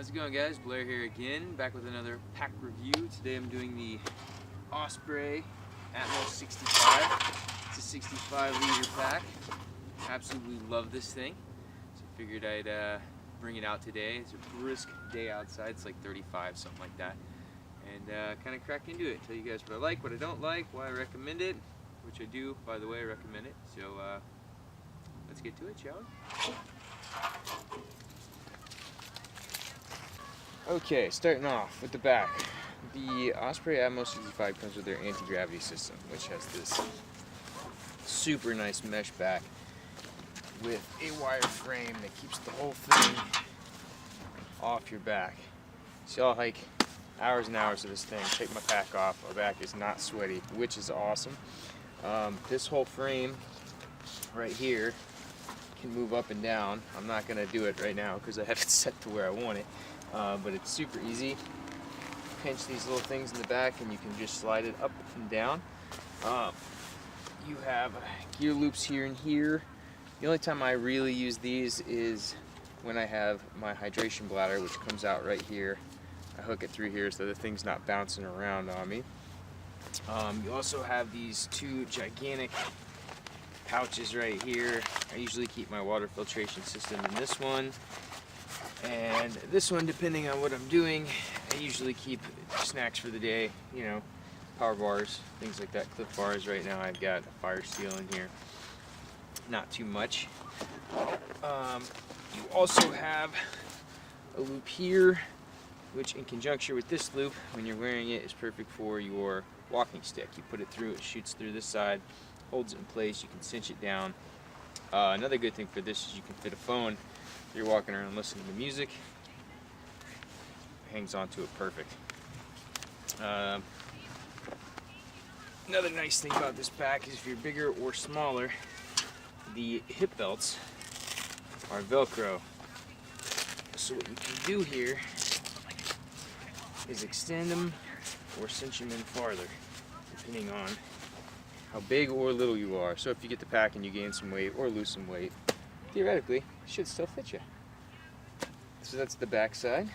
How's it going, guys? Blair here again, back with another pack review. Today I'm doing the Osprey Atmos 65. It's a 65 liter pack. Absolutely love this thing. So I figured I'd bring it out today. It's a brisk day outside. It's like 35, something like that. And kind of crack into it. Tell you guys what I like, what I don't like, why I recommend it, which I do, by the way, I recommend it. So let's get to it, shall we? Okay, starting off with the back. The Osprey Atmos 65 comes with their anti-gravity system, which has this super nice mesh back with a wire frame that keeps the whole thing off your back. So I'll hike hours and hours of this thing, take my pack off, my back is not sweaty, which is awesome. This whole frame right here can move up and down. I'm not going to do it right now because I have it set to where I want it. But it's super easy. Pinch these little things in the back and you can just slide it up and down. You have gear loops here and here. The only time I really use these is when I have my hydration bladder, which comes out right here. I hook it through here so the thing's not bouncing around on me. You also have these two gigantic pouches right here. I usually keep my water filtration system in this one. And this one, depending on what I'm doing, I usually keep snacks for the day, you know, power bars, things like that, Cliff bars. Right now I've got a Fire Steel in here, not too much. You also have a loop here, which in conjunction with this loop, when you're wearing it, is perfect for your walking stick. You put it through, it shoots through this side, holds it in place, you can cinch it down. Another good thing for this is you can fit a phone. You're walking around listening to music, hangs onto it perfect. Another nice thing about this pack is if you're bigger or smaller, the hip belts are Velcro. So what you can do here is extend them or cinch them in farther, depending on how big or little you are. So if you get the pack and you gain some weight or lose some weight, theoretically, it should still fit you. So that's the back side.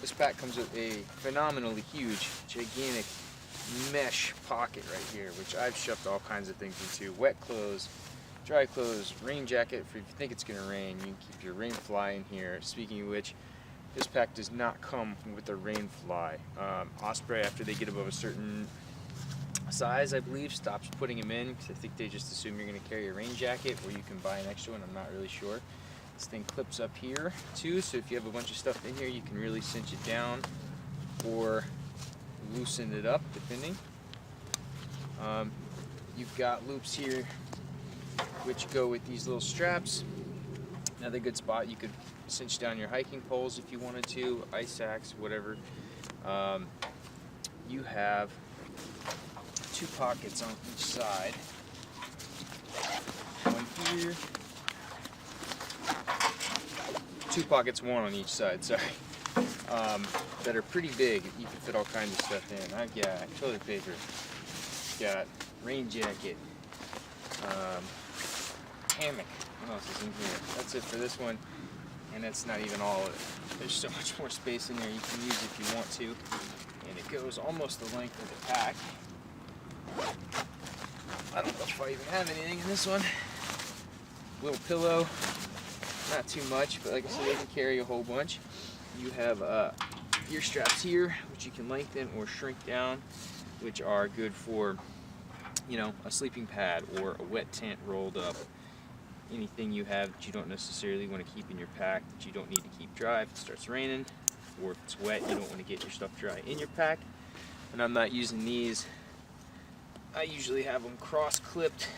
This pack comes with a phenomenally huge, gigantic mesh pocket right here, which I've shoved all kinds of things into. Wet clothes, dry clothes, rain jacket for if you think it's going to rain. You can keep your rain fly in here. Speaking of which, this pack does not come with a rain fly. Osprey, after they get above a certain size, I believe, stops putting them in because I think they just assume you're going to carry a rain jacket, or you can buy an extra one. I'm not really sure. This thing clips up here too, so if you have a bunch of stuff in here, you can really cinch it down or loosen it up depending. You've got loops here which go with these little straps. Another good spot, you could cinch down your hiking poles if you wanted to, ice axe, whatever. You have two pockets on each side. One here. Two pockets, one on each side, sorry. That are pretty big. You can fit all kinds of stuff in. I've got toilet paper, got rain jacket, hammock. What else is in here? That's it for this one, and that's not even all of it. There's so much more space in there you can use if you want to, and it goes almost the length of the pack. I don't know if I even have anything in this one. Little pillow, not too much, but like I said, they can carry a whole bunch. You have ear straps here, which you can lengthen or shrink down, which are good for, you know, a sleeping pad or a wet tent rolled up. Anything you have that you don't necessarily want to keep in your pack that you don't need to keep dry if it starts raining, or if it's wet, you don't want to get your stuff dry in your pack. And I'm not using these. I usually have them cross-clipped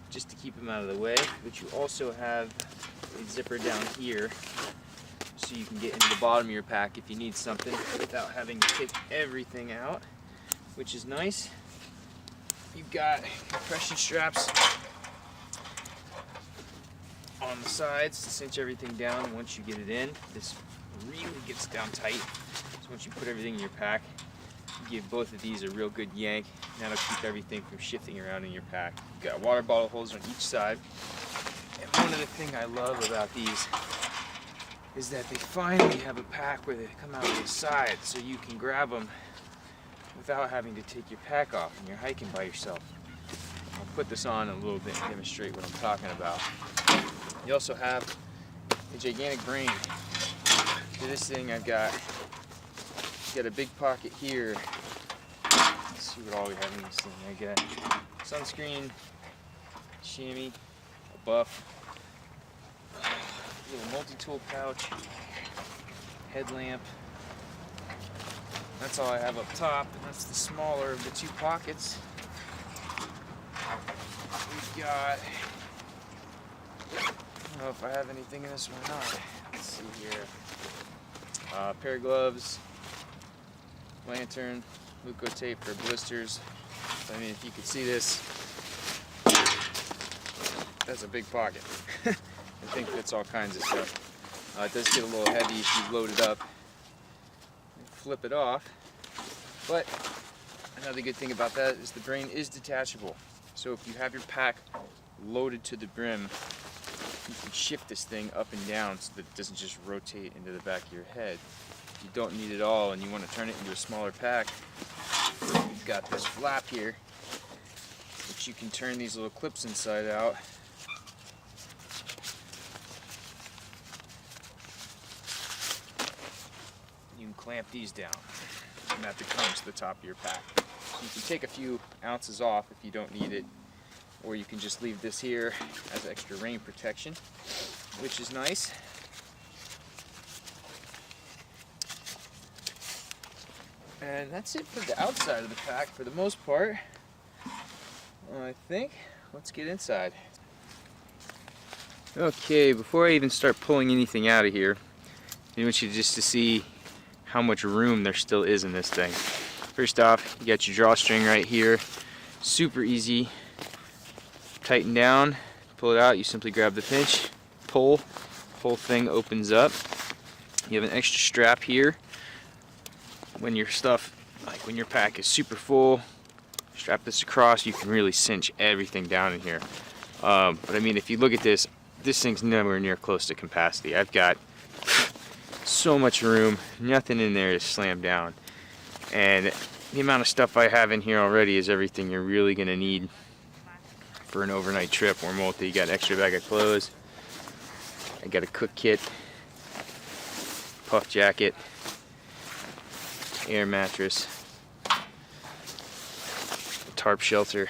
just to keep them out of the way, but you also have a zipper down here so you can get into the bottom of your pack if you need something without having to take everything out, which is nice. You've got compression straps on the sides to cinch everything down once you get it in. This really gets down tight, so once you put everything in your pack, you give both of these a real good yank, and that'll keep everything from shifting around in your pack. You've got water bottle holders on each side, and one of the things I love about these is that they finally have a pack where they come out of the side so you can grab them without having to take your pack off when you're hiking by yourself. I'll put this on a little bit and demonstrate what I'm talking about. You also have a gigantic brain. For this thing I've got a big pocket here. Let's see what all we have in this thing. I got sunscreen, chamois, a buff, a little multi-tool pouch, headlamp. That's all I have up top, and that's the smaller of the two pockets. We've got, I don't know if I have anything in this one or not. Let's see here. A pair of gloves, lantern, Muco tape for blisters. I mean, if you could see this, that's a big pocket. I think fits all kinds of stuff. It does get a little heavy if you load it up and flip it off. But another good thing about that is the brain is detachable. So if you have your pack loaded to the brim, you can shift this thing up and down so that it doesn't just rotate into the back of your head. If you don't need it all and you want to turn it into a smaller pack, you've got this flap here, which you can turn these little clips inside out. You can clamp these down, and that becomes the top of your pack. You can take a few ounces off if you don't need it, or you can just leave this here as extra rain protection, which is nice. And that's it for the outside of the pack for the most part, I think. Let's get inside. Okay, before I even start pulling anything out of here, I want you just to see how much room there still is in this thing. First off, you got your drawstring right here. Super easy. Tighten down, pull it out, you simply grab the pinch, pull, whole thing opens up. You have an extra strap here. When your stuff, like when your pack is super full, strap this across, you can really cinch everything down in here. But I mean, if you look at this, this thing's nowhere near close to capacity. I've got so much room, nothing in there is slammed down. And the amount of stuff I have in here already is everything you're really gonna need for an overnight trip or multi. You got an extra bag of clothes. I got a cook kit, puff jacket, air mattress, tarp shelter,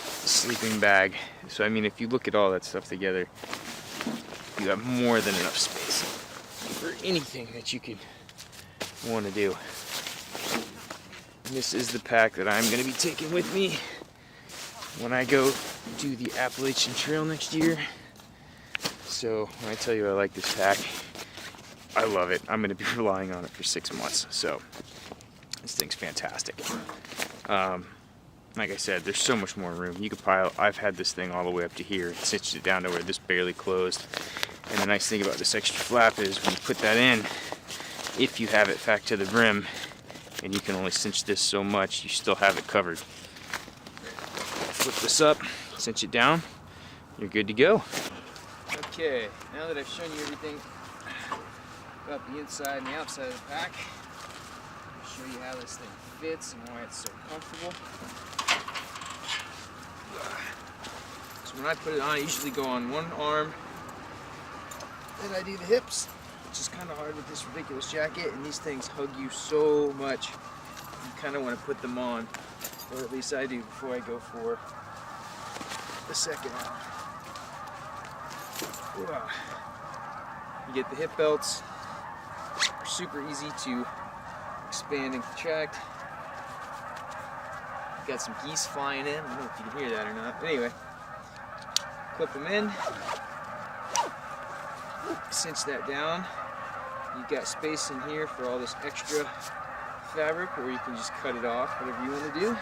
sleeping bag. So I mean, if you look at all that stuff together, you have more than enough space for anything that you could want to do. And this is the pack that I'm going to be taking with me when I go do the Appalachian Trail next year. So when I tell you I like this pack, I love it. I'm going to be relying on it for 6 months. So this thing's fantastic. Like I said, there's so much more room. You could pile. I've had this thing all the way up to here, cinched it down to where this barely closed. And the nice thing about this extra flap is when you put that in, if you have it back to the brim, and you can only cinch this so much, you still have it covered. Flip this up, cinch it down, you're good to go. Okay, now that I've shown you everything about the inside and the outside of the pack, I'll show you how this thing fits and why it's so comfortable. So when I put it on, I usually go on one arm, then I do the hips, which is kind of hard with this ridiculous jacket, and these things hug you so much. You kind of want to put them on, or at least I do before I go for the second arm. You get the hip belts, they're super easy to expand and contract. Got some geese flying in, I don't know if you can hear that or not, but anyway, clip them in, cinch that down. You've got space in here for all this extra fabric, or you can just cut it off, whatever you want to do.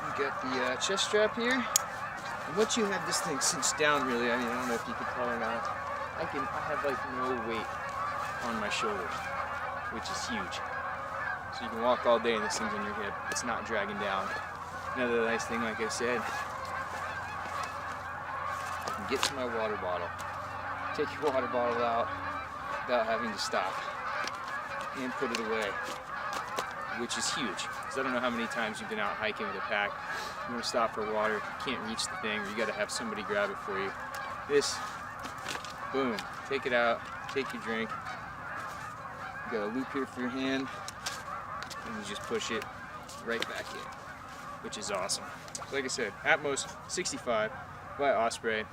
You've got the chest strap here. And once you have this thing cinched down, really, I mean, I don't know if you can tell or not, I have like no weight on my shoulders, which is huge. So you can walk all day and this thing's on your hip. It's not dragging down. Another nice thing, like I said, can get to my water bottle, take your water bottle out without having to stop, and put it away, which is huge. Because I don't know how many times you've been out hiking with a pack, you want to stop for water, you can't reach the thing, or you got to have somebody grab it for you. This, boom, take it out, take your drink. You got a loop here for your hand, and you just push it right back in, which is awesome. So like I said, Atmos 65 by Osprey.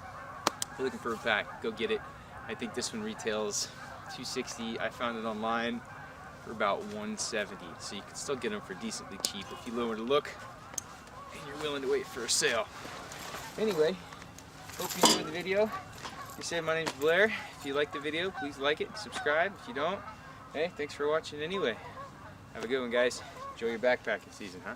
If you're looking for a pack, go get it. I think this one retails $260. I found it online for about $170, so you can still get them for decently cheap if you know where to look and you're willing to wait for a sale. Anyway, hope you enjoyed the video. Like I said, my name's Blair. If you like the video, please like it, subscribe. If you don't, hey, thanks for watching anyway. Have a good one, guys. Enjoy your backpacking season, huh?